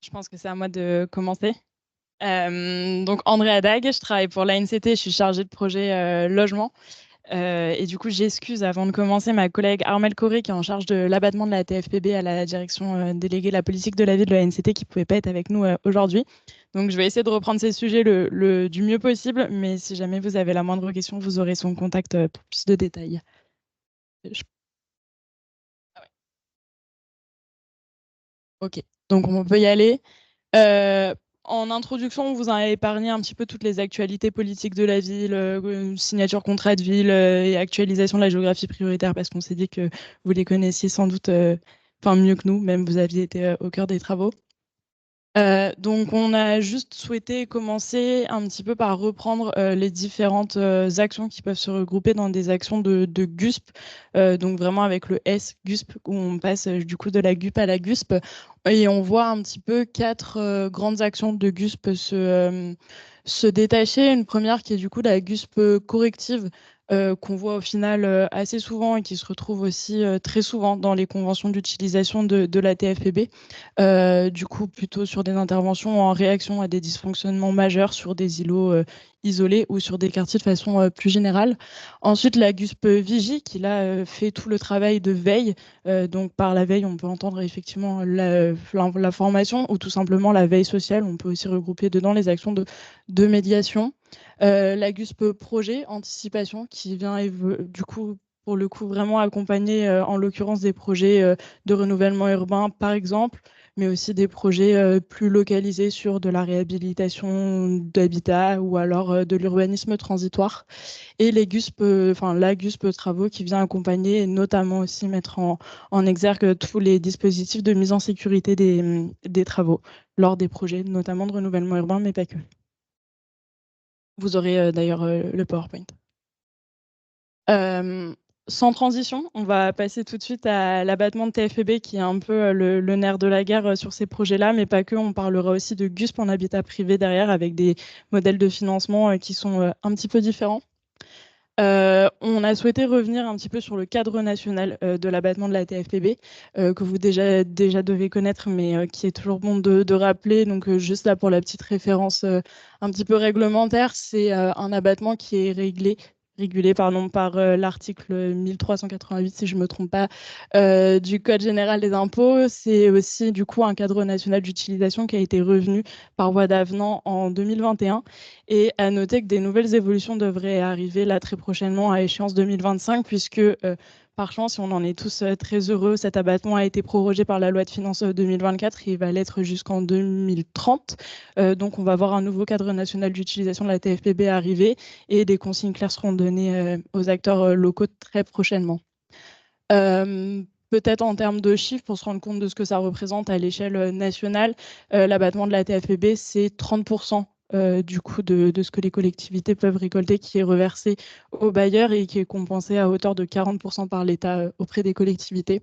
Je pense que c'est à moi de commencer. Donc Andrea Dag, je travaille pour l'ANCT, je suis chargée de projet logement. Et du coup, j'excuse avant de commencer ma collègue Armelle Corré qui est en charge de l'abattement de la TFPB à la direction déléguée de la politique de la ville de l'ANCT qui ne pouvait pas être avec nous aujourd'hui. Donc je vais essayer de reprendre ces sujets du mieux possible, mais si jamais vous avez la moindre question, vous aurez son contact pour plus de détails. Je- ah ouais. Ok, donc on peut y aller. Euh, En introduction, on vous a épargné un petit peu toutes les actualités politiques de la ville, signature contrat de ville et actualisation de la géographie prioritaire, parce qu'on s'est dit que vous les connaissiez sans doute enfin, mieux que nous, même vous aviez été au cœur des travaux. Donc, on a juste souhaité commencer un petit peu par reprendre les différentes actions qui peuvent se regrouper dans des actions de GUSP, donc vraiment avec le S GUSP, où on passe du coup de la GUP à la GUSP, et on voit un petit peu quatre grandes actions de GUSP se détacher. Une première qui est du coup la GUSP corrective, qu'on voit au final assez souvent et qui se retrouve aussi très souvent dans les conventions d'utilisation de la TFPB. Du coup, plutôt sur des interventions en réaction à des dysfonctionnements majeurs sur des îlots isolés ou sur des quartiers de façon plus générale. Ensuite, la GUSP Vigie, qui là fait tout le travail de veille. Donc, par la veille, on peut entendre effectivement la formation ou tout simplement la veille sociale. On peut aussi regrouper dedans les actions de médiation. La GUSP Projet, Anticipation, qui vient du coup pour le coup vraiment accompagner en l'occurrence des projets de renouvellement urbain par exemple, mais aussi des projets plus localisés sur de la réhabilitation d'habitat ou alors de l'urbanisme transitoire. Et les GUSP, enfin la GUSP Travaux qui vient accompagner et notamment aussi mettre en exergue tous les dispositifs de mise en sécurité des travaux lors des projets, notamment de renouvellement urbain, mais pas que. Vous aurez d'ailleurs le PowerPoint. Euh, Sans transition, on va passer tout de suite à l'abattement de TFPB qui est un peu le nerf de la guerre sur ces projets-là, mais pas que. On parlera aussi de GUSP en habitat privé derrière avec des modèles de financement qui sont un petit peu différents. On a souhaité revenir un petit peu sur le cadre national de l'abattement de la TFPB, que vous déjà devez connaître, mais qui est toujours bon de rappeler. Donc, juste là pour la petite référence un petit peu réglementaire, c'est un abattement qui est régulé pardon, par l'article 1388, si je ne me trompe pas, du Code général des impôts. C'est aussi du coup un cadre national d'utilisation qui a été revenu par voie d'avenant en 2021. Et à noter que des nouvelles évolutions devraient arriver là très prochainement à échéance 2025, puisque par chance, et on en est tous très heureux, cet abattement a été prorogé par la loi de finances 2024 et il va l'être jusqu'en 2030. Donc on va avoir un nouveau cadre national d'utilisation de la TFPB arriver et des consignes claires seront données aux acteurs locaux très prochainement. Peut-être en termes de chiffres, pour se rendre compte de ce que ça représente à l'échelle nationale, l'abattement de la TFPB, c'est 30% du coût de ce que les collectivités peuvent récolter qui est reversé aux bailleurs et qui est compensé à hauteur de 40% par l'État auprès des collectivités.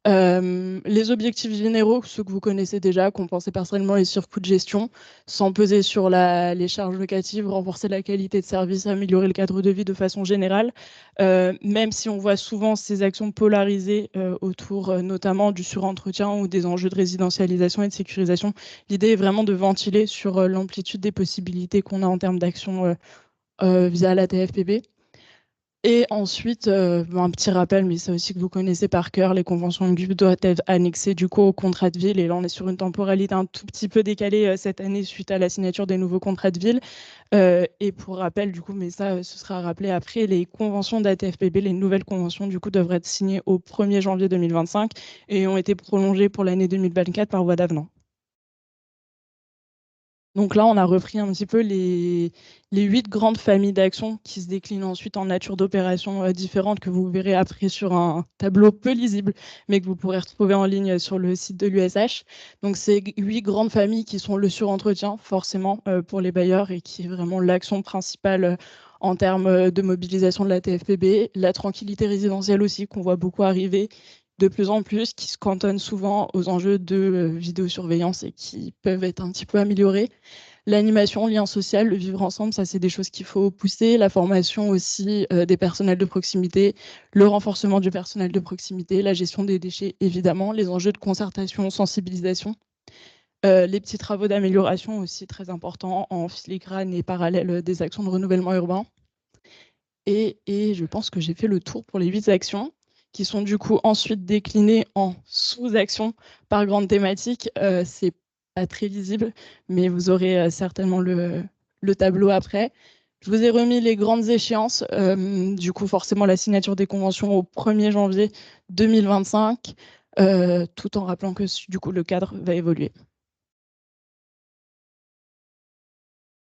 Les objectifs généraux, ceux que vous connaissez déjà, compenser partiellement les surcoûts de gestion, sans peser sur les charges locatives, renforcer la qualité de service, améliorer le cadre de vie de façon générale, même si on voit souvent ces actions polarisées autour notamment du surentretien ou des enjeux de résidentialisation et de sécurisation. L'idée est vraiment de ventiler sur l'amplitude des possibilités qu'on a en termes d'action via la TFPB. Et ensuite, un petit rappel, mais c'est aussi que vous connaissez par cœur, les conventions de GUP doivent être annexées du coup au contrat de ville. Et là, on est sur une temporalité un tout petit peu décalée cette année suite à la signature des nouveaux contrats de ville. Et pour rappel, du coup, mais ça, ce sera rappelé après, les conventions d'ATFPB, les nouvelles conventions, du coup, devraient être signées au 1er janvier 2025 et ont été prolongées pour l'année 2024 par voie d'avenant. Donc là, on a repris un petit peu les 8 grandes familles d'actions qui se déclinent ensuite en nature d'opérations différentes que vous verrez après sur un tableau peu lisible, mais que vous pourrez retrouver en ligne sur le site de l'USH. Donc ces 8 grandes familles qui sont le surentretien, forcément, pour les bailleurs et qui est vraiment l'action principale en termes de mobilisation de la TFPB, la tranquillité résidentielle aussi, qu'on voit beaucoup arriver de plus en plus, qui se cantonnent souvent aux enjeux de vidéosurveillance et qui peuvent être un petit peu améliorés. L'animation, le lien social, le vivre ensemble, ça c'est des choses qu'il faut pousser. La formation aussi des personnels de proximité, le renforcement du personnel de proximité, la gestion des déchets évidemment, les enjeux de concertation, sensibilisation. Les petits travaux d'amélioration aussi très importants en filigrane et parallèle des actions de renouvellement urbain. Et je pense que j'ai fait le tour pour les 8 actions, qui sont du coup ensuite déclinées en sous-actions par grande thématique. C'est pas très visible, mais vous aurez certainement le tableau après. Je vous ai remis les grandes échéances. Du coup, forcément, la signature des conventions au 1er janvier 2025, tout en rappelant que du coup, le cadre va évoluer.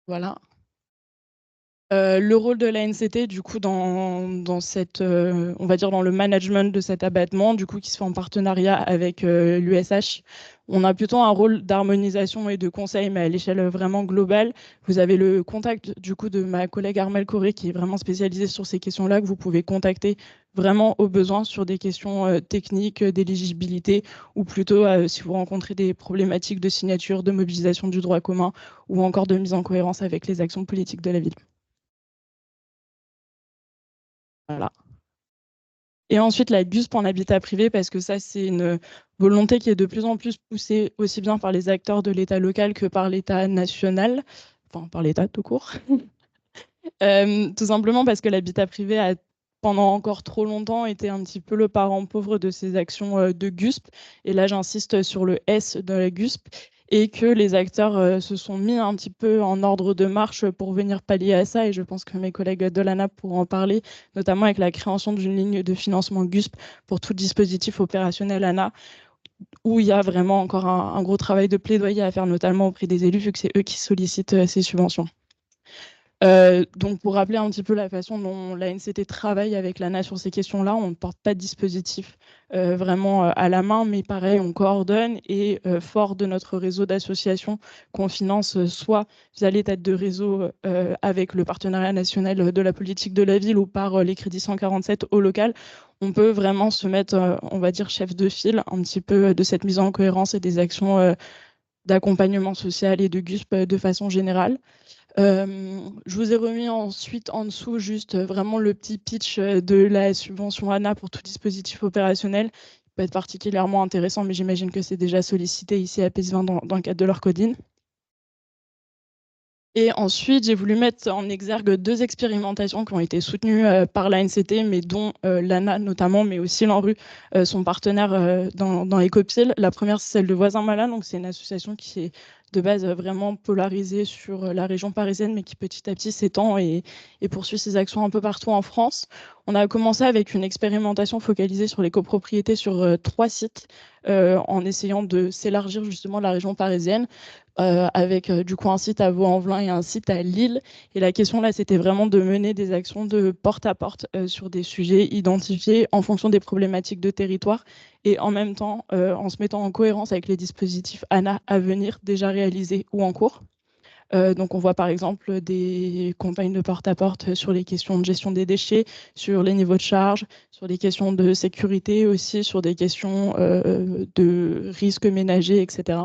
Voilà. Le rôle de l'ANCT, du coup, dans cette, on va dire dans le management de cet abattement, du coup, qui se fait en partenariat avec l'USH, on a plutôt un rôle d'harmonisation et de conseil, mais à l'échelle vraiment globale. Vous avez le contact, du coup, de ma collègue Armelle Corré, qui est vraiment spécialisée sur ces questions-là, que vous pouvez contacter vraiment au besoin sur des questions techniques, d'éligibilité, ou plutôt si vous rencontrez des problématiques de signature, de mobilisation du droit commun, ou encore de mise en cohérence avec les actions politiques de la ville. Voilà. Et ensuite, la GUSP en habitat privé, parce que ça, c'est une volonté qui est de plus en plus poussée aussi bien par les acteurs de l'État local que par l'État national, enfin par l'État tout court. Tout simplement parce que l'habitat privé a pendant encore trop longtemps été un petit peu le parent pauvre de ces actions de GUSP. Et là, j'insiste sur le S de la GUSP et que les acteurs se sont mis un petit peu en ordre de marche pour venir pallier à ça. Et je pense que mes collègues de l'ANA pourront en parler, notamment avec la création d'une ligne de financement GUSP pour tout dispositif opérationnel ANA, où il y a vraiment encore un gros travail de plaidoyer à faire, notamment auprès des élus, vu que c'est eux qui sollicitent ces subventions. Donc, pour rappeler un petit peu la façon dont la NCT travaille avec l'ANA sur ces questions-là, on ne porte pas de dispositif vraiment à la main, mais pareil, on coordonne et fort de notre réseau d'associations qu'on finance soit via les têtes de réseau avec le partenariat national de la politique de la ville ou par les crédits 147 au local, on peut vraiment se mettre, on va dire, chef de file un petit peu de cette mise en cohérence et des actions d'accompagnement social et de GUSP de façon générale. Je vous ai remis ensuite en dessous juste vraiment le petit pitch de la subvention ANA pour tout dispositif opérationnel. Il peut être particulièrement intéressant, mais j'imagine que c'est déjà sollicité ici à PES 20 dans le cadre de leur codine. Et ensuite, j'ai voulu mettre en exergue 2 expérimentations qui ont été soutenues par l'ANCT, mais dont l'ANA notamment, mais aussi l'ANRU sont partenaires dans Ecopsil. La première, c'est celle de Voisins Malins. Donc, c'est une association qui est de base vraiment polarisée sur la région parisienne, mais qui petit à petit s'étend et poursuit ses actions un peu partout en France. On a commencé avec une expérimentation focalisée sur les copropriétés sur 3 sites, en essayant de s'élargir justement la région parisienne. Avec du coup un site à Vaux-en-Velin et un site à Lille. Et la question là, c'était vraiment de mener des actions de porte à porte sur des sujets identifiés en fonction des problématiques de territoire et en même temps en se mettant en cohérence avec les dispositifs ANA à venir déjà réalisés ou en cours. Donc on voit par exemple des campagnes de porte-à-porte sur les questions de gestion des déchets, sur les niveaux de charge, sur des questions de sécurité aussi, sur des questions de risques ménagers, etc.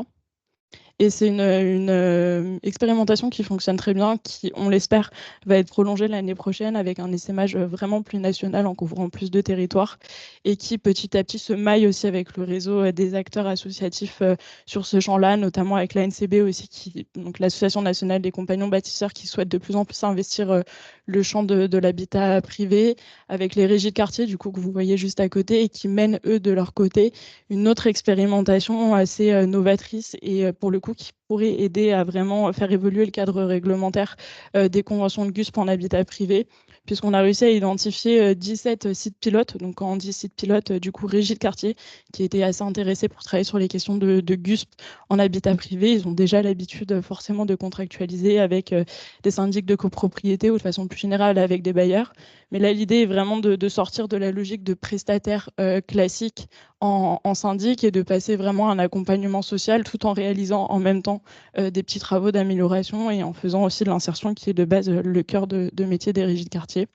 Et c'est une expérimentation qui fonctionne très bien, qui, on l'espère, va être prolongée l'année prochaine avec un essaimage vraiment plus national en couvrant plus de territoires et qui petit à petit se maille aussi avec le réseau des acteurs associatifs sur ce champ-là, notamment avec l'ANCB aussi, donc l'Association nationale des compagnons bâtisseurs qui souhaite de plus en plus investir le champ de l'habitat privé, avec les régies de quartier, du coup, que vous voyez juste à côté et qui mènent, eux, de leur côté, une autre expérimentation assez novatrice et pour le coup qui pourrait aider à vraiment faire évoluer le cadre réglementaire des conventions de GUSP en habitat privé, puisqu'on a réussi à identifier 17 sites pilotes. Donc quand on dit sites pilotes, du coup régie de quartier, qui étaient assez intéressés pour travailler sur les questions de GUSP en habitat privé. Ils ont déjà l'habitude forcément de contractualiser avec des syndics de copropriété ou de façon plus générale avec des bailleurs. Mais là, l'idée est vraiment de sortir de la logique de prestataire classique en syndic et de passer vraiment à un accompagnement social tout en réalisant en même temps des petits travaux d'amélioration et en faisant aussi de l'insertion qui est de base le cœur de métier des régies de quartier.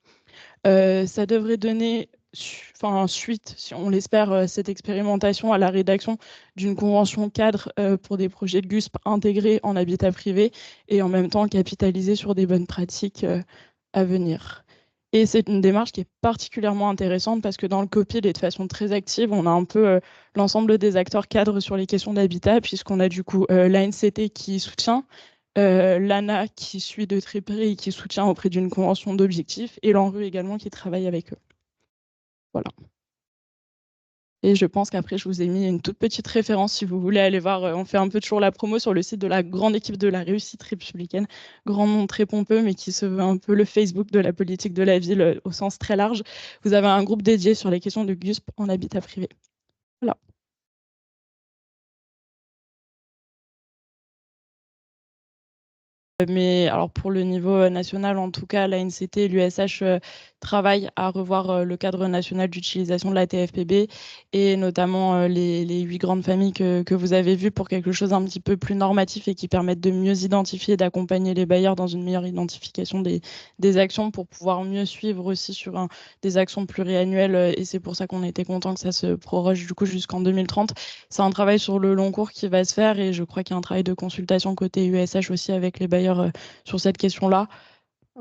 Ça devrait donner suite, si on l'espère, cette expérimentation à la rédaction d'une convention cadre pour des projets de GUSP intégrés en habitat privé et en même temps capitaliser sur des bonnes pratiques à venir. Et c'est une démarche qui est particulièrement intéressante parce que dans le COPIL et de façon très active, on a un peu l'ensemble des acteurs cadres sur les questions d'habitat, puisqu'on a du coup l'ANCT qui soutient, l'ANA qui suit de très près et qui soutient auprès d'une convention d'objectifs, et l'ANRU également qui travaille avec eux. Voilà. Et je pense qu'après, je vous ai mis une toute petite référence si vous voulez aller voir. On fait un peu toujours la promo sur le site de la grande équipe de la réussite républicaine. Grand nom très pompeux, mais qui se veut un peu le Facebook de la politique de la ville au sens très large. Vous avez un groupe dédié sur les questions de GUSP en habitat privé. Voilà. Mais alors pour le niveau national, en tout cas, l'ANCT et l'USH travaillent à revoir le cadre national d'utilisation de la TFPB et notamment les 8 grandes familles que vous avez vues pour quelque chose un petit peu plus normatif et qui permettent de mieux identifier, d'accompagner les bailleurs dans une meilleure identification des actions pour pouvoir mieux suivre aussi sur des actions pluriannuelles. Et c'est pour ça qu'on était content que ça se proroge du coup jusqu'en 2030. C'est un travail sur le long cours qui va se faire et je crois qu'il y a un travail de consultation côté USH aussi avec les bailleurs sur cette question-là.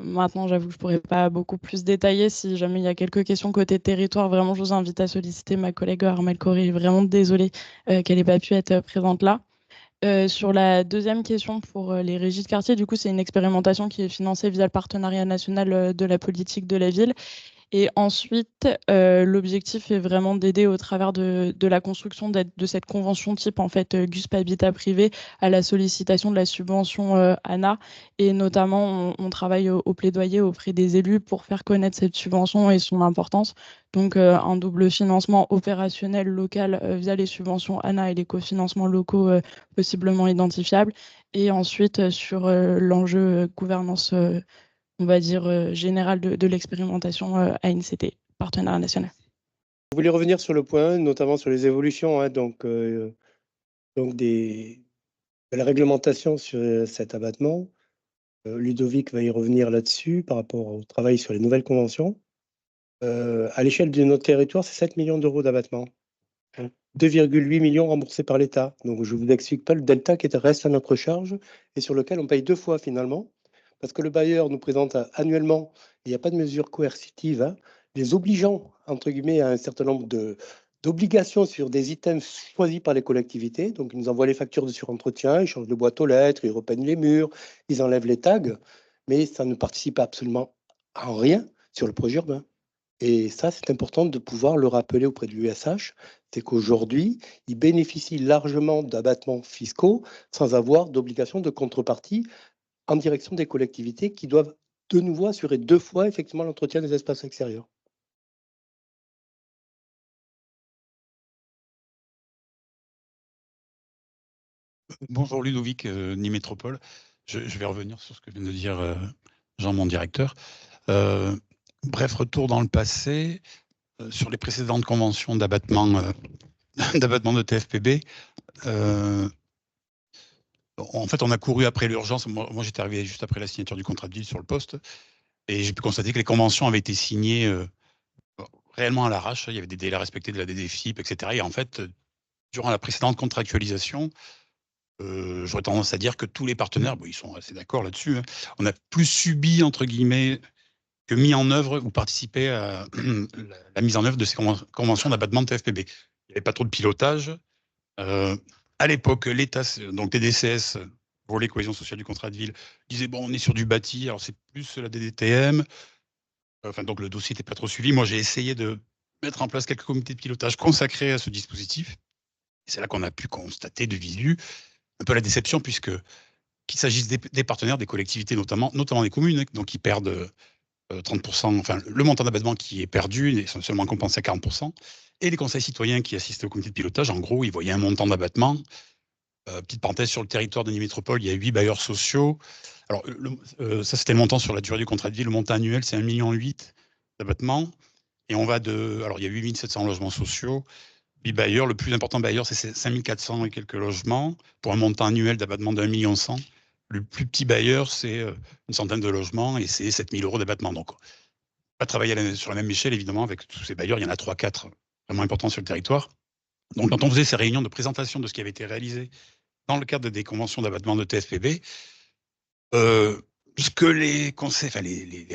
Maintenant, j'avoue que je pourrais pas beaucoup plus détailler. Si jamais il y a quelques questions côté territoire, vraiment, je vous invite à solliciter ma collègue Armelle Corée. Vraiment désolée qu'elle n'ait pas pu être présente là. Sur la deuxième question pour les régies de quartier, du coup, c'est une expérimentation qui est financée via le partenariat national de la politique de la ville. Et ensuite, l'objectif est vraiment d'aider au travers de la construction de cette convention type en fait GUSP Habitat Privé à la sollicitation de la subvention ANA. Et notamment, on travaille au plaidoyer auprès des élus pour faire connaître cette subvention et son importance. Donc, un double financement opérationnel local via les subventions ANA et les cofinancements locaux possiblement identifiables. Et ensuite, sur l'enjeu gouvernance on va dire, générale de l'expérimentation ANCT, partenariat national. Je voulais revenir sur le point, notamment sur les évolutions de la réglementation sur cet abattement. Ludovic va y revenir là-dessus par rapport au travail sur les nouvelles conventions. À l'échelle de notre territoire, c'est 7 millions d'euros d'abattement. 2,8 millions remboursés par l'État. Donc, je ne vous explique pas le delta qui reste à notre charge et sur lequel on paye 2 fois finalement, parce que le bailleur nous présente annuellement, il n'y a pas de mesure coercitive, les obligeant, entre guillemets, à un certain nombre d'obligations sur des items choisis par les collectivités. Donc, ils nous envoient les factures de surentretien, ils changent de boîte aux lettres, ils repeignent les murs, ils enlèvent les tags, mais ça ne participe absolument en rien sur le projet urbain. Et ça, c'est important de pouvoir le rappeler auprès de l'USH, c'est qu'aujourd'hui, ils bénéficient largement d'abattements fiscaux sans avoir d'obligation de contrepartie en direction des collectivités qui doivent de nouveau assurer 2 fois effectivement l'entretien des espaces extérieurs. Bonjour Ludovic, Nimétropole. Je vais revenir sur ce que vient de dire Jean, mon directeur. Bref, retour dans le passé, sur les précédentes conventions d'abattement de TFPB. En fait, on a couru après l'urgence. Moi, j'étais arrivé juste après la signature du contrat de ville sur le poste, et j'ai pu constater que les conventions avaient été signées réellement à l'arrache. Il y avait des délais respectés de la DDFIP, etc. Et en fait, durant la précédente contractualisation, j'aurais tendance à dire que tous les partenaires, ils sont assez d'accord là-dessus, on a plus subi, entre guillemets, que mis en œuvre ou participé à la mise en œuvre de ces conventions d'abattement de TFPB. Il n'y avait pas trop de pilotage. À l'époque, l'État, donc TDCS, volet cohésion sociale du contrat de ville, disait bon, on est sur du bâti, alors c'est plus la DDTM. Donc le dossier n'était pas trop suivi. Moi, j'ai essayé de mettre en place quelques comités de pilotage consacrés à ce dispositif. Et c'est là qu'on a pu constater de visu un peu la déception, puisque qu'il s'agisse des partenaires, des collectivités notamment des communes, donc qui perdent 30%, enfin le montant d'abattement qui est perdu est seulement compensé à 40%, et les conseils citoyens qui assistaient au comité de pilotage, en gros, ils voyaient un montant d'abattement. Petite parenthèse, sur le territoire de Nimétropole, il y a 8 bailleurs sociaux. Alors, ça, c'était le montant sur la durée du contrat de vie. Le montant annuel, c'est 1,8 million d'abattement. Et on va alors, il y a 8 700 logements sociaux. 8 bailleurs. Le plus important bailleur, c'est 5 400 et quelques logements, pour un montant annuel d'abattement de 1,1 million. Le plus petit bailleur, c'est une centaine de logements et c'est 7 000 euros d'abattement. Donc, on va travailler sur la même échelle, évidemment, avec tous ces bailleurs. Il y en a 3-4 vraiment importants sur le territoire. Donc, quand on faisait ces réunions de présentation de ce qui avait été réalisé dans le cadre des conventions d'abattement de TFPB, ce que les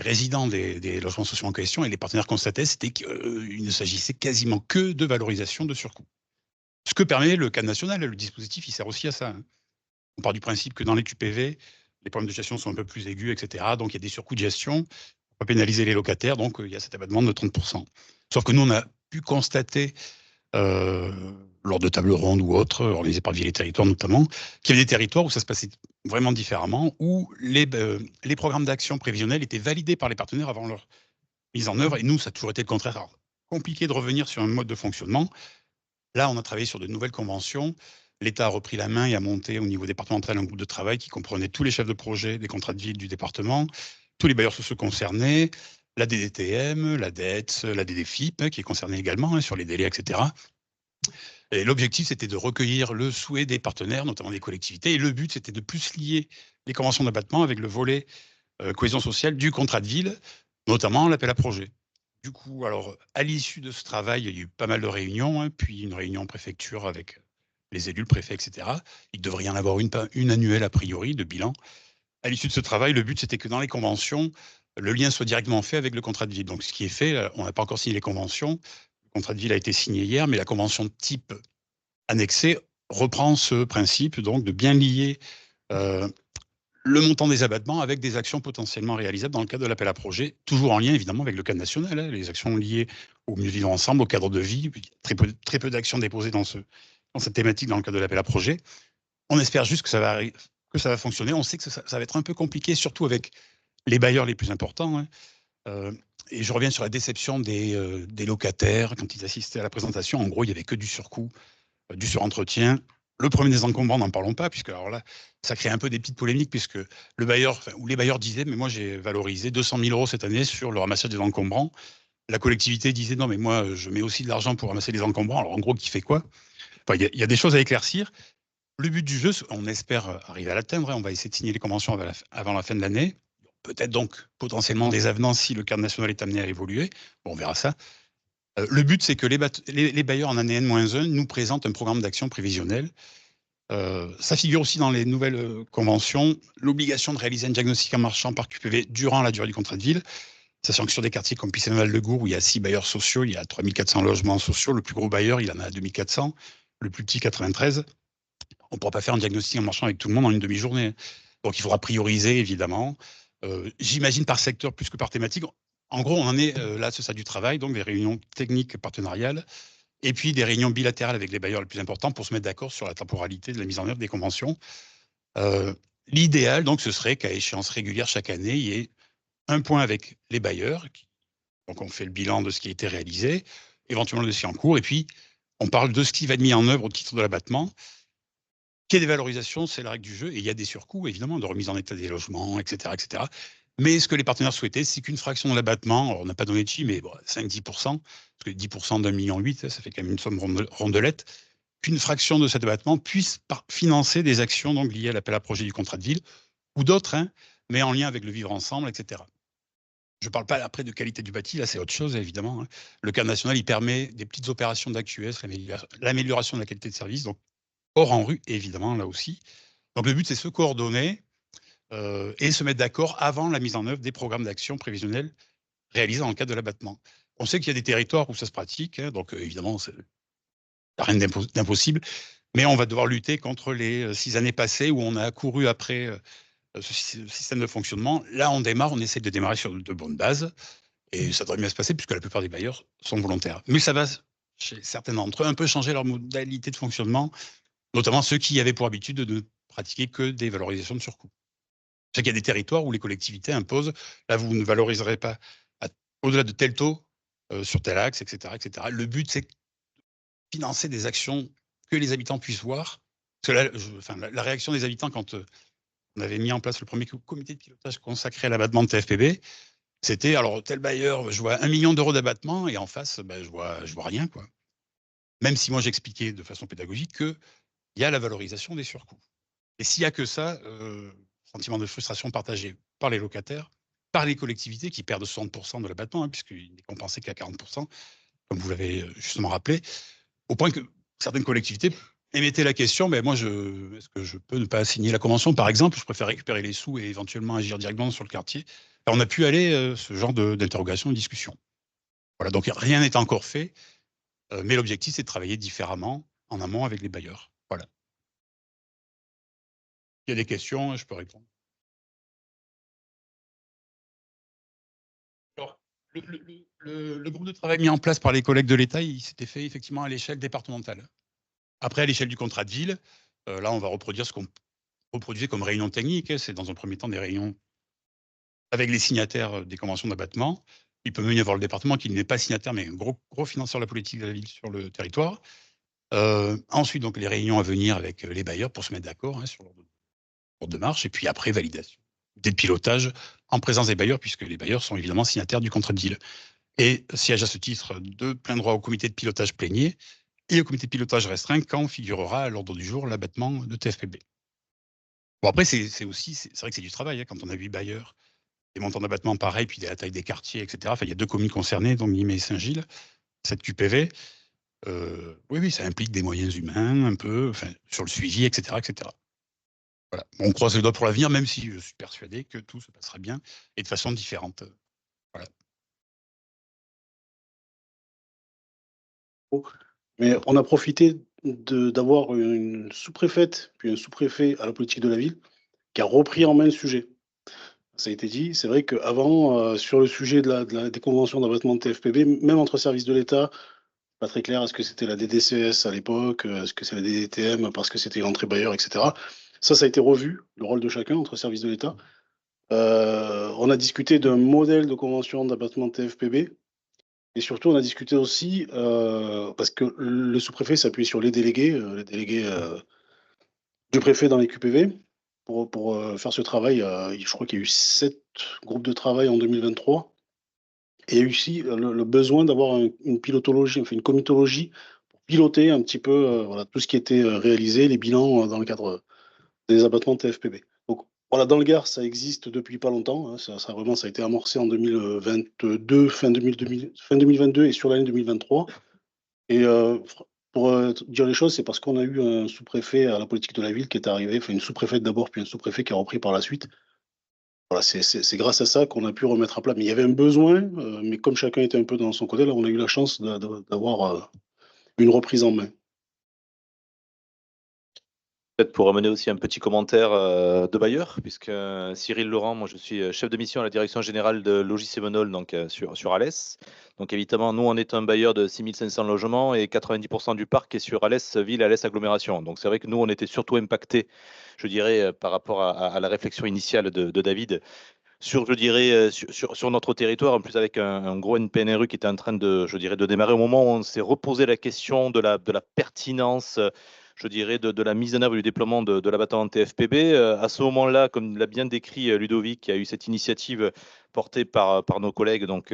résidents des logements sociaux en question et les partenaires constataient, c'était qu'il ne s'agissait quasiment que de valorisation de surcoût. Ce que permet le cadre national, le dispositif, il sert aussi à ça. Hein. On part du principe que dans les QPV, les problèmes de gestion sont un peu plus aigus, etc. Donc il y a des surcoûts de gestion, on va pénaliser les locataires, donc il y a cet abattement de 30%. Sauf que nous, on a pu constater lors de tables rondes ou autres, organisées par Ville et Territoires notamment, qu'il y avait des territoires où ça se passait vraiment différemment, où les programmes d'action prévisionnels étaient validés par les partenaires avant leur mise en œuvre. Et nous, ça a toujours été le contraire. Alors, compliqué de revenir sur un mode de fonctionnement. Là, on a travaillé sur de nouvelles conventions. L'État a repris la main et a monté au niveau départemental un groupe de travail qui comprenait tous les chefs de projet des contrats de ville du département, tous les bailleurs sociaux concernés, la DDTM, la DETS, la DDFIP, qui est concernée également hein, sur les délais, etc. Et l'objectif, c'était de recueillir le souhait des partenaires, notamment des collectivités. Et le but, c'était de plus lier les conventions d'abattement avec le volet cohésion sociale du contrat de ville, notamment l'appel à projet. Du coup, alors, à l'issue de ce travail, il y a eu pas mal de réunions, hein, puis une réunion en préfecture avec les élus, le préfet, etc. Il devrait y en avoir une annuelle, a priori, de bilan. À l'issue de ce travail, le but, c'était que dans les conventions, le lien soit directement fait avec le contrat de ville. Donc, ce qui est fait, on n'a pas encore signé les conventions. Le contrat de ville a été signé hier, mais la convention type annexée reprend ce principe, donc, de bien lier le montant des abattements avec des actions potentiellement réalisables dans le cadre de l'appel à projet, toujours en lien évidemment avec le cadre national, hein, les actions liées au mieux vivre ensemble, au cadre de vie, très peu d'actions déposées dans cette thématique dans le cadre de l'appel à projet. On espère juste que ça va fonctionner. On sait que ça va être un peu compliqué, surtout avec les bailleurs les plus importants. Hein. Et je reviens sur la déception des locataires quand ils assistaient à la présentation. En gros, il n'y avait que du surcoût, du surentretien. Le premier des encombrants, n'en parlons pas, puisque alors là, ça crée un peu des petites polémiques, puisque le bailleur, ou les bailleurs disaient, mais moi j'ai valorisé 200 000 € cette année sur le ramassage des encombrants. La collectivité disait, non, mais moi je mets aussi de l'argent pour ramasser les encombrants. Alors en gros, qui fait quoi? Enfin, il y a des choses à éclaircir. Le but du jeu, on espère arriver à l'atteindre. Hein. On va essayer de signer les conventions avant la fin de l'année. Peut-être donc potentiellement des avenants si le cadre national est amené à évoluer. Bon, on verra ça. Le but, c'est que les bailleurs en année N-1 nous présentent un programme d'action prévisionnel. Ça figure aussi dans les nouvelles conventions, l'obligation de réaliser un diagnostic en marchand par QPV durant la durée du contrat de ville, sachant que sur des quartiers comme Pissé-Val-de-Gour, où il y a 6 bailleurs sociaux, il y a 3400 logements sociaux, le plus gros bailleur, il en a 2400, le plus petit 93. On ne pourra pas faire un diagnostic en marchand avec tout le monde en une demi-journée. Donc il faudra prioriser, évidemment. J'imagine par secteur plus que par thématique. En gros, on en est là, c'est ça du travail, donc des réunions techniques partenariales, et puis des réunions bilatérales avec les bailleurs les plus importants pour se mettre d'accord sur la temporalité de la mise en œuvre des conventions. L'idéal, donc, ce serait qu'à échéance régulière chaque année, il y ait un point avec les bailleurs. Donc, on fait le bilan de ce qui a été réalisé, éventuellement de ce qui est en cours, et puis on parle de ce qui va être mis en œuvre au titre de l'abattement. Qu'il y ait des valorisations, c'est la règle du jeu, et il y a des surcoûts, évidemment, de remise en état des logements, etc., etc. Mais ce que les partenaires souhaitaient, c'est qu'une fraction de l'abattement, on n'a pas donné de chiffre, mais bon, 5-10%, parce que 10% d'1,8 million, ça fait quand même une somme rondelette, qu'une fraction de cet abattement puisse financer des actions donc, liées à l'appel à projet du contrat de ville, ou d'autres, hein, mais en lien avec le vivre ensemble, etc. Je ne parle pas après de qualité du bâti, là c'est autre chose, évidemment. Hein. Le cadre national, il permet des petites opérations d'AQS, l'amélioration de la qualité de service, donc hors en rue, évidemment, là aussi. Donc le but, c'est se coordonner et se mettre d'accord avant la mise en œuvre des programmes d'action prévisionnels réalisés dans le cadre de l'abattement. On sait qu'il y a des territoires où ça se pratique, hein, donc évidemment, il n'y a rien d'impossible, mais on va devoir lutter contre les 6 années passées où on a couru après ce système de fonctionnement. Là, on démarre, on essaie de démarrer sur de bonnes bases, et ça devrait bien se passer puisque la plupart des bailleurs sont volontaires. Mais ça va, chez certains d'entre eux, un peu changer leur modalité de fonctionnement, notamment ceux qui avaient pour habitude de ne pratiquer que des valorisations de surcoût. Je sais qu'il y a des territoires où les collectivités imposent, là, vous ne valoriserez pas au-delà de tel taux sur tel axe, etc., etc. Le but, c'est de financer des actions que les habitants puissent voir. Parce que la réaction des habitants, quand on avait mis en place le premier comité de pilotage consacré à l'abattement de TFPB, c'était, alors, tel bailleur, je vois 1 million d'euros d'abattement, et en face, ben, je vois rien, quoi. Même si moi, j'expliquais de façon pédagogique qu'il y a la valorisation des surcoûts. Et s'il n'y a que ça, sentiment de frustration partagé par les locataires, par les collectivités qui perdent 60% de l'abattement, hein, puisqu'il n'est compensé qu'à 40%, comme vous l'avez justement rappelé, au point que certaines collectivités émettez la question, mais moi, est-ce que je peux ne pas signer la convention, par exemple? Je préfère récupérer les sous et éventuellement agir directement sur le quartier. Alors, on a pu aller ce genre d'interrogation, de discussion. Voilà, donc rien n'est encore fait, mais l'objectif, c'est de travailler différemment en amont avec les bailleurs. Voilà. Il y a des questions, je peux répondre. Alors, le groupe de travail mis en place par les collègues de l'État, il s'était fait effectivement à l'échelle départementale. Après, à l'échelle du contrat de ville, là, on va reproduire ce qu'on reproduisait comme réunion technique. C'est dans un premier temps des réunions avec les signataires des conventions d'abattement. Il peut même y avoir le département qui n'est pas signataire, mais un gros financeur de la politique de la ville sur le territoire. Ensuite, donc, les réunions à venir avec les bailleurs pour se mettre d'accord sur l'ordre de marche. Et puis après, validation des pilotages en présence des bailleurs, puisque les bailleurs sont évidemment signataires du contrat de ville. Et siège à ce titre de plein droit au comité de pilotage plénier et au comité de pilotage restreint quand figurera à l'ordre du jour l'abattement de TFPB. Bon, après, c'est vrai que c'est du travail, quand on a 8 bailleurs, des montants d'abattement pareils, puis la taille des quartiers, etc. Enfin, il y a 2 communes concernées, donc Nîmes et Saint-Gilles, 7 QPV. Oui, ça implique des moyens humains, un peu, sur le suivi, etc., etc. Voilà. On croise les doigts pour l'avenir, même si je suis persuadé que tout se passera bien et de façon différente. Voilà. Mais on a profité d'avoir une sous-préfète, puis un sous-préfet à la politique de la ville, qui a repris en main le sujet. Ça a été dit, c'est vrai qu'avant, sur le sujet des conventions d'abattement de TFPB, même entre services de l'État, pas très clair, est-ce que c'était la DDCS à l'époque, est-ce que c'est la DDTM parce que c'était l'entrée bailleur, etc. Ça a été revu, le rôle de chacun entre services de l'État. On a discuté d'un modèle de convention d'abattement de TFPB. Et surtout, on a discuté aussi, parce que le sous-préfet s'appuie sur les délégués du préfet dans les QPV pour faire ce travail. Je crois qu'il y a eu 7 groupes de travail en 2023. Et il y a eu aussi le besoin d'avoir une pilotologie, enfin une comitologie pour piloter un petit peu voilà, tout ce qui était réalisé, les bilans dans le cadre des abattements de TFPB. Donc voilà, dans le Gard, ça existe depuis pas longtemps. Ça a été amorcé en 2022, fin 2022 et sur l'année 2023. Et pour dire les choses, c'est parce qu'on a eu un sous-préfet à la politique de la ville qui est arrivé, enfin une sous-préfète d'abord, puis un sous-préfet qui a repris par la suite. Voilà, c'est grâce à ça qu'on a pu remettre à plat. Mais il y avait un besoin, mais comme chacun était un peu dans son côté, là, on a eu la chance d'avoir une reprise en main. Peut-être pour amener aussi un petit commentaire de bailleur, puisque Cyril Laurent, moi je suis chef de mission à la direction générale de Logis Sévenol, donc sur Alès. Donc évidemment, nous on est un bailleur de 6500 logements et 90% du parc est sur Alès ville, Alès agglomération. Donc c'est vrai que nous on était surtout impactés, je dirais, par rapport à la réflexion initiale de David sur, je dirais, sur notre territoire, en plus avec un gros NPNRU qui était en train de, je dirais, de démarrer au moment où on s'est reposé la question de la pertinence, je dirais, de la mise en œuvre du déploiement de l'abattement à ce moment-là, comme l'a bien décrit Ludovic, qui a eu cette initiative portée par nos collègues, donc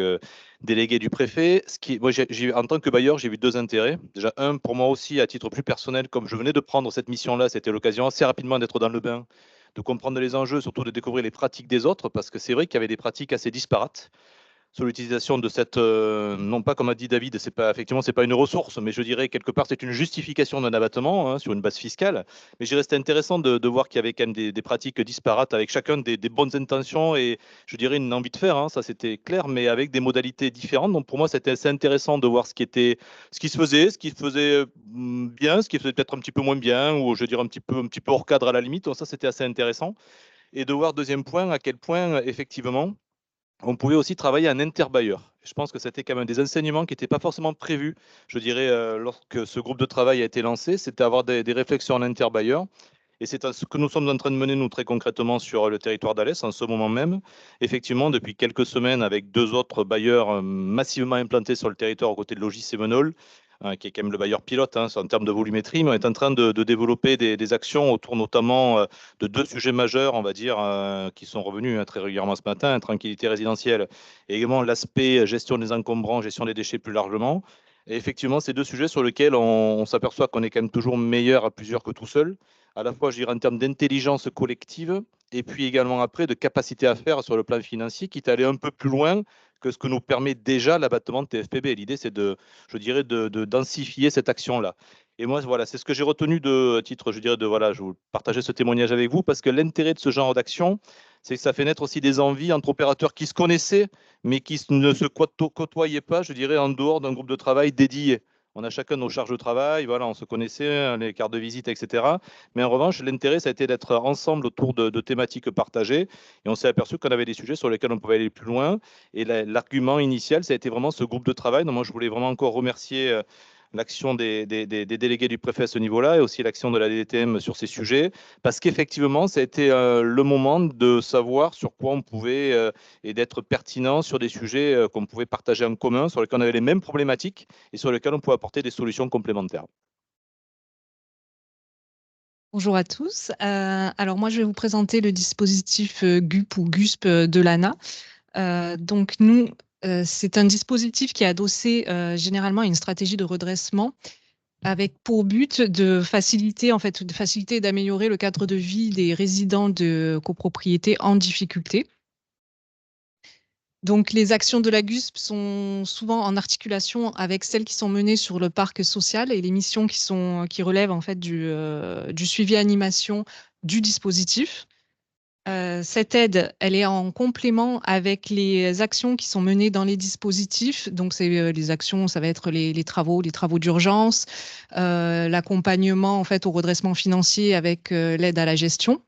délégués du préfet. Moi, en tant que bailleur, j'ai vu 2 intérêts. Déjà, un, pour moi aussi, à titre plus personnel, comme je venais de prendre cette mission-là, c'était l'occasion assez rapidement d'être dans le bain, de comprendre les enjeux, surtout de découvrir les pratiques des autres, parce que c'est vrai qu'il y avait des pratiques assez disparates sur l'utilisation de cette, non pas comme a dit David, effectivement, c'est pas une ressource, mais je dirais quelque part c'est une justification d'un abattement sur une base fiscale. Mais j'ai resté intéressant de voir qu'il y avait quand même des pratiques disparates avec chacun des bonnes intentions et je dirais une envie de faire, ça c'était clair, mais avec des modalités différentes. Donc pour moi, c'était assez intéressant de voir ce qui se faisait, bien, ce qui faisait peut-être un petit peu moins bien, ou je dirais un petit peu hors cadre à la limite. Donc ça, c'était assez intéressant. Et de voir, deuxième point, à quel point, effectivement, on pouvait aussi travailler en interbailleur. Je pense que c'était quand même des enseignements qui n'étaient pas forcément prévus, je dirais, lorsque ce groupe de travail a été lancé, c'était avoir des réflexions en interbailleur. Et c'est ce que nous sommes en train de mener, nous, très concrètement, sur le territoire d'Alès, en ce moment même. Effectivement, depuis quelques semaines, avec 2 autres bailleurs massivement implantés sur le territoire aux côtés de Logis Sévenol, qui est quand même le bailleur pilote en termes de volumétrie, mais on est en train de développer des actions autour notamment de 2 sujets majeurs, on va dire, qui sont revenus très régulièrement ce matin, tranquillité résidentielle et également l'aspect gestion des encombrants, gestion des déchets plus largement. Et effectivement, ces 2 sujets sur lesquels on s'aperçoit qu'on est quand même toujours meilleur à plusieurs que tout seul, à la fois, je dirais, en termes d'intelligence collective et puis également après de capacité à faire sur le plan financier, quitte à aller un peu plus loin que ce que nous permet déjà l'abattement de TFPB. L'idée, c'est je dirais, de densifier cette action-là. Et moi, voilà, c'est ce que j'ai retenu de titre, je dirais, voilà, je vous partager ce témoignage avec vous, parce que l'intérêt de ce genre d'action, c'est que ça fait naître aussi des envies entre opérateurs qui se connaissaient, mais qui ne se côtoyaient pas, je dirais, en dehors d'un groupe de travail dédié. On a chacun nos charges de travail, voilà, on se connaissait, les cartes de visite, etc. Mais en revanche, l'intérêt, ça a été d'être ensemble autour de thématiques partagées. Et on s'est aperçu qu'on avait des sujets sur lesquels on pouvait aller plus loin. Et l'argument initial, ça a été vraiment ce groupe de travail. Donc moi, je voulais vraiment encore remercier l'action des délégués du préfet à ce niveau-là et aussi l'action de la DDTM sur ces sujets, parce qu'effectivement, ça a été le moment de savoir sur quoi on pouvait et d'être pertinent sur des sujets qu'on pouvait partager en commun, sur lesquels on avait les mêmes problématiques et sur lesquels on pouvait apporter des solutions complémentaires. Bonjour à tous. Alors moi, je vais vous présenter le dispositif GUP ou GUSP de l'ANA. Donc nous, c'est un dispositif qui est adossé généralement à une stratégie de redressement avec pour but de faciliter, et d'améliorer le cadre de vie des résidents de copropriété en difficulté. Donc, les actions de la GUSP sont souvent en articulation avec celles qui sont menées sur le parc social et les missions qui relèvent en fait du suivi animation du dispositif. Cette aide, elle est en complément avec les actions qui sont menées dans les dispositifs. Donc, c'est les actions, ça va être les travaux d'urgence, l'accompagnement en fait au redressement financier avec l'aide à la gestion.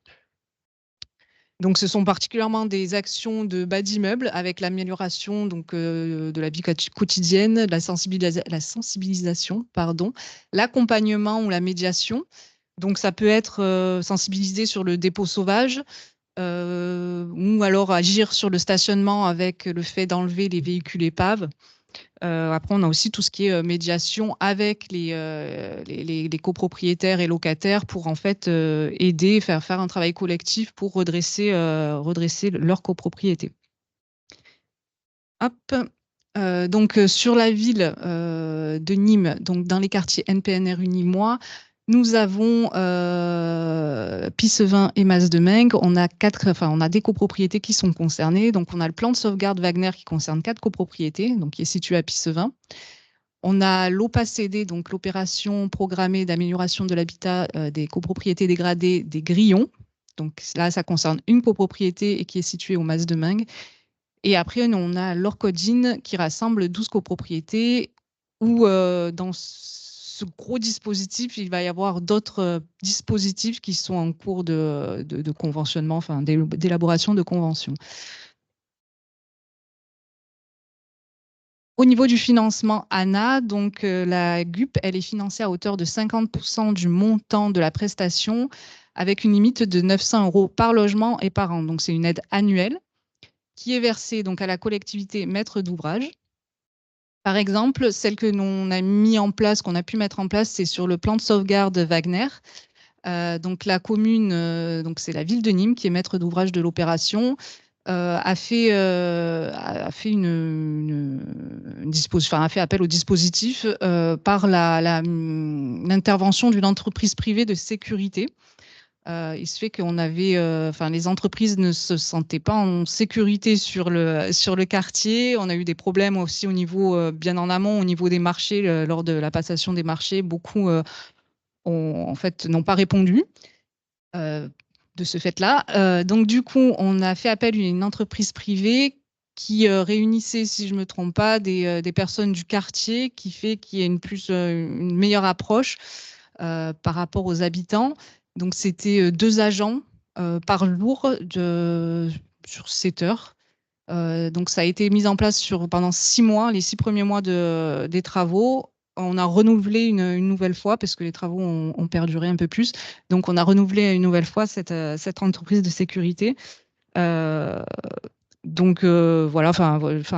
Donc, ce sont particulièrement des actions de bas d'immeuble avec l'amélioration de la vie quotidienne, la sensibilisation, l'accompagnement ou la médiation. Donc, ça peut être sensibilisé sur le dépôt sauvage ou alors agir sur le stationnement avec le fait d'enlever les véhicules épaves. Après, on a aussi tout ce qui est médiation avec les copropriétaires et locataires pour en fait aider, faire un travail collectif pour redresser leur copropriété. Hop. Donc, sur la ville de Nîmes, donc dans les quartiers NPNR Unimois, nous avons Pissevin et Mas-de-Meng. On a des copropriétés qui sont concernées. Donc, on a le plan de sauvegarde Wagner qui concerne 4 copropriétés, donc qui est situé à Pissevin. On a l'OPACD, donc l'opération programmée d'amélioration de l'habitat des copropriétés dégradées des Grillons. Donc là, ça concerne une copropriété et qui est située au Mas-de-Meng. Et après, on a l'Orcodine qui rassemble 12 copropriétés où dans ce gros dispositif, il va y avoir d'autres dispositifs qui sont en cours de conventionnement, enfin d'élaboration de conventions. Au niveau du financement ANA, donc la GUP, elle est financée à hauteur de 50% du montant de la prestation avec une limite de 900 € par logement et par an. Donc c'est une aide annuelle qui est versée donc à la collectivité maître d'ouvrage. Par exemple, celle que l'on a mis en place, qu'on a pu mettre en place, c'est sur le plan de sauvegarde Wagner. Donc la commune, donc c'est la ville de Nîmes qui est maître d'ouvrage de l'opération, a fait appel au dispositif par l'intervention d'une entreprise privée de sécurité. Il se fait qu'on avait, les entreprises ne se sentaient pas en sécurité sur le quartier. On a eu des problèmes aussi au niveau, bien en amont, au niveau des marchés, lors de la passation des marchés. Beaucoup n'ont pas répondu de ce fait-là. Donc, du coup, on a fait appel à une entreprise privée qui réunissait, si je ne me trompe pas, des personnes du quartier qui fait qu'il y ait une meilleure approche par rapport aux habitants. Donc, c'était 2 agents par jour sur 7 heures. Donc, ça a été mis en place pendant 6 mois, les 6 premiers mois des travaux. On a renouvelé une nouvelle fois parce que les travaux ont perduré un peu plus. Donc, on a renouvelé une nouvelle fois cette entreprise de sécurité. Donc, voilà,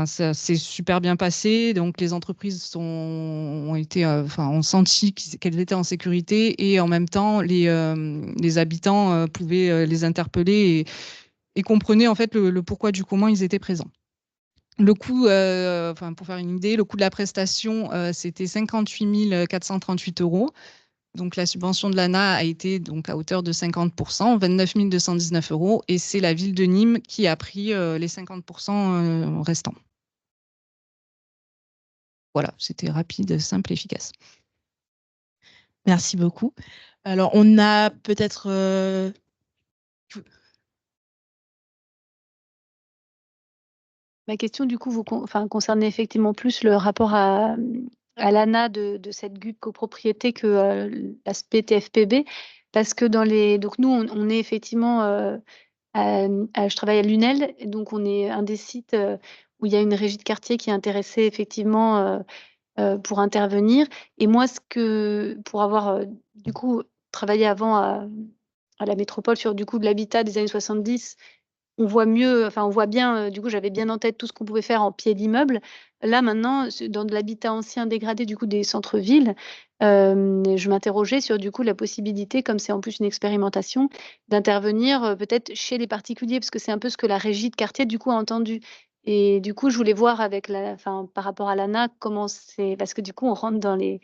ça s'est super bien passé. Donc, les entreprises ont senti qu'elles étaient en sécurité et en même temps, les habitants pouvaient les interpeller et comprenaient en fait le pourquoi du comment ils étaient présents. Le coût, pour faire une idée, le coût de la prestation, c'était 58 438 €. Donc, la subvention de l'ANA a été donc à hauteur de 50%, 29 219 €. Et c'est la ville de Nîmes qui a pris les 50% restants. Voilà, c'était rapide, simple, efficace. Merci beaucoup. Alors, on a peut-être... Ma question, du coup, concernait effectivement plus le rapport à l'ANA de cette GUP copropriété que l'aspect TFPB. Parce que donc nous, on est effectivement... je travaille à l'UNEL, donc on est un des sites où il y a une régie de quartier qui est intéressée effectivement pour intervenir. Et moi, pour avoir du coup travaillé avant à la métropole sur du coup de l'habitat des années 70, on voit bien, du coup, j'avais bien en tête tout ce qu'on pouvait faire en pied d'immeuble. Là, maintenant, dans de l'habitat ancien dégradé, du coup, des centres-villes, je m'interrogeais sur, du coup, la possibilité, comme c'est en plus une expérimentation, d'intervenir peut-être chez les particuliers, parce que c'est un peu ce que la régie de quartier, du coup, a entendu. Et du coup, je voulais voir par rapport à l'ANA, comment c'est, parce que du coup, on rentre dans les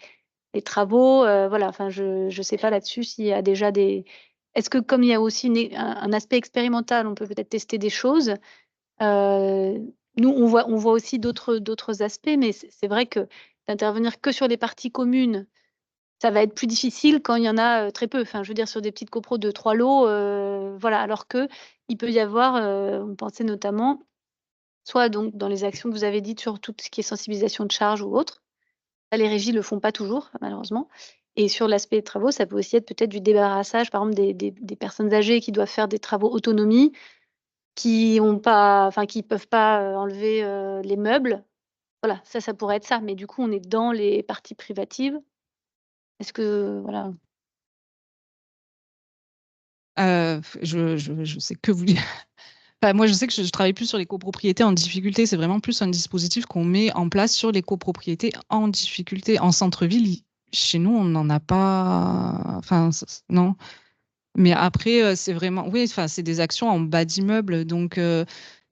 travaux, voilà, je sais pas là-dessus s'il y a déjà est-ce que comme il y a aussi un aspect expérimental, on peut peut-être tester des choses? Nous, on voit aussi d'autres aspects, mais c'est vrai que d'intervenir que sur les parties communes, ça va être plus difficile quand il y en a très peu. Enfin, je veux dire, sur des petites copros de 3 lots, voilà. Alors qu'il peut y avoir, on pensait notamment, soit donc dans les actions que vous avez dites sur tout ce qui est sensibilisation de charges ou autre. Ça, les régies le font pas toujours, malheureusement. Et sur l'aspect des travaux, ça peut aussi être peut-être du débarrassage, par exemple, des personnes âgées qui doivent faire des travaux autonomie, qui peuvent pas enlever les meubles. Voilà, ça pourrait être ça. Mais du coup, on est dans les parties privatives. Est-ce que, voilà. Je sais que vous... Enfin, moi, je sais que je travaille plus sur les copropriétés en difficulté. C'est vraiment plus un dispositif qu'on met en place sur les copropriétés en difficulté. En centre-ville, chez nous, on n'en a pas... Enfin, non. Mais après, c'est vraiment... Oui, enfin, c'est des actions en bas d'immeuble. Donc,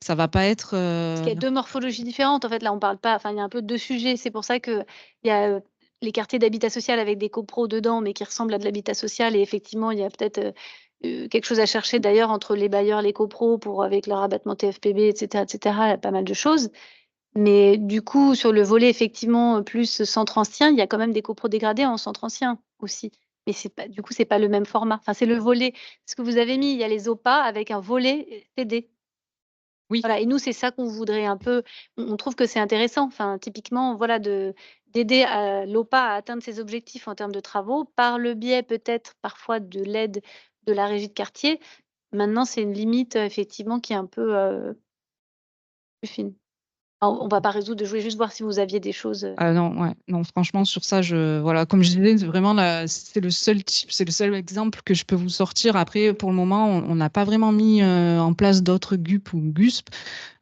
ça va pas être... Parce qu'il y a deux morphologies différentes. En fait, là, on parle pas... Enfin, il y a un peu deux sujets. C'est pour ça qu'il y a les quartiers d'habitat social avec des copros dedans, mais qui ressemblent à de l'habitat social. Et effectivement, il y a peut-être quelque chose à chercher d'ailleurs entre les bailleurs, les copros, avec leur abattement TFPB, etc., etc. Il y a pas mal de choses. Mais du coup, sur le volet, effectivement, plus centre ancien, il y a quand même des copros dégradés en centre ancien aussi. Mais du coup, c'est pas le même format. Enfin, c'est le volet. Ce que vous avez mis, il y a les OPA avec un volet CD. Oui. Voilà, et nous, c'est ça qu'on voudrait un peu. On trouve que c'est intéressant. Enfin, typiquement, voilà, d'aider l'OPA à atteindre ses objectifs en termes de travaux par le biais peut-être parfois de l'aide de la régie de quartier. Maintenant, c'est une limite effectivement qui est un peu plus fine. On va pas résoudre. Je voulais juste voir si vous aviez des choses. Non, ouais, non, franchement, sur ça, voilà, comme je disais, vraiment, c'est le seul type, c'est le seul exemple que je peux vous sortir. Après, pour le moment, on n'a pas vraiment mis en place d'autres GUP ou GUSP.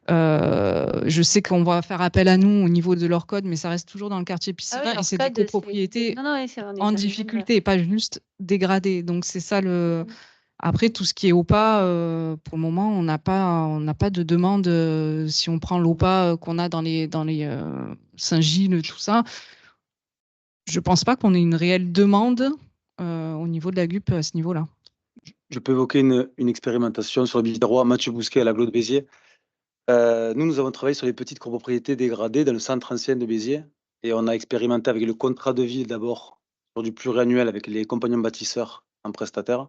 Je sais qu'on va faire appel à nous au niveau de leur code, mais ça reste toujours dans le quartier piscin et c'est des copropriétés en difficulté et pas juste dégradées. Donc, c'est ça le. Après, tout ce qui est OPA, pour le moment, on n'a pas de demande. Si on prend l'OPA qu'on a dans les Saint-Gilles, tout ça, je pense pas qu'on ait une réelle demande au niveau de la GUP à ce niveau-là. Je peux évoquer une expérimentation sur le Biterrois, Mathieu Bousquet à la Glo de Béziers. Nous avons travaillé sur les petites copropriétés dégradées dans le centre ancien de Béziers et on a expérimenté avec le contrat de ville d'abord sur du pluriannuel avec les compagnons bâtisseurs en prestataire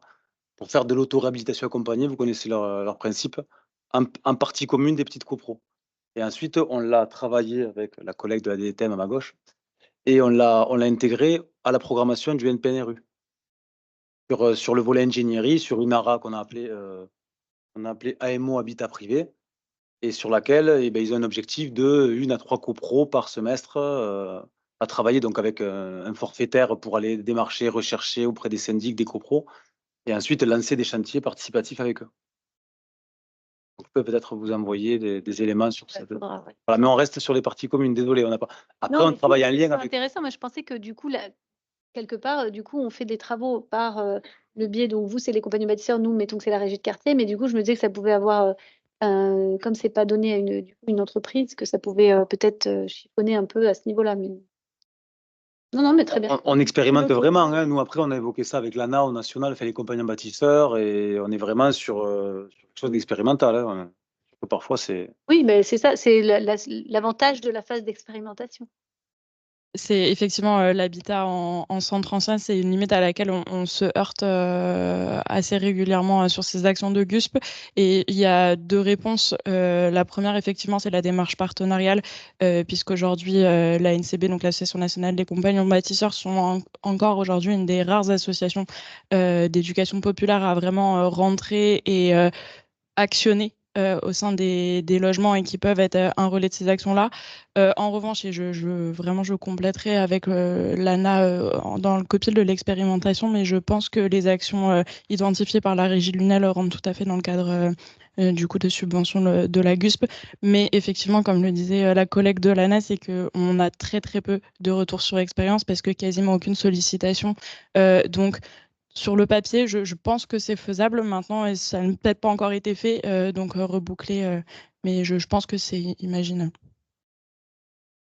pour faire de l'auto-réhabilitation accompagnée, vous connaissez leur principe, en partie commune des petites copros. Et ensuite, on l'a travaillé avec la collègue de la DDTM à ma gauche et on l'a intégré à la programmation du NPNRU sur le volet ingénierie, sur une ARA qu'on a appelée AMO Habitat Privé et sur laquelle ils ont un objectif de 1 à 3 copros par semestre à travailler donc avec un forfaitaire pour aller démarcher, rechercher auprès des syndics, des copros et ensuite lancer des chantiers participatifs avec eux. Donc, je peux peut-être vous envoyer des éléments sur ça. Faudra, ouais. Voilà, mais on reste sur les parties communes, désolé, on n'a pas. Après, Non, on travaille en lien avec. C'est intéressant, mais je pensais que du coup, quelque part, du coup, on fait des travaux par le biais, donc vous, c'est les compagnies bâtisseurs, nous, mettons que c'est la régie de quartier, mais du coup, je me disais que ça pouvait avoir, comme c'est pas donné à une entreprise, que ça pouvait peut-être chiffonner un peu à ce niveau-là. Mais... Non, mais très bien. On expérimente vraiment. Hein. Nous, après, on a évoqué ça avec l'ANA au national, fait les compagnies bâtisseurs, et on est vraiment sur quelque chose d'expérimental. Hein. Parfois, c'est. Oui, mais c'est ça, c'est l'avantage de la phase d'expérimentation. C'est effectivement l'habitat en centre ancien, c'est une limite à laquelle on se heurte assez régulièrement sur ces actions de GUSP. Et il y a 2 réponses. La première, effectivement, c'est la démarche partenariale, puisqu'aujourd'hui, la NCB, donc l'Association nationale des compagnons bâtisseurs, sont encore aujourd'hui une des rares associations d'éducation populaire à vraiment rentrer et actionner au sein des logements et qui peuvent être un relais de ces actions-là. En revanche, et je compléterai avec l'ANA dans le copil de l'expérimentation, mais je pense que les actions identifiées par la régie Lunel rentrent tout à fait dans le cadre du coup de subvention de la GUSP. Mais effectivement, comme le disait la collègue de l'ANA, c'est qu'on a très très peu de retours sur expérience parce que quasiment aucune sollicitation. Donc, sur le papier, je pense que c'est faisable maintenant et ça n'a peut-être pas encore été fait, donc reboucler, mais je pense que c'est imaginable.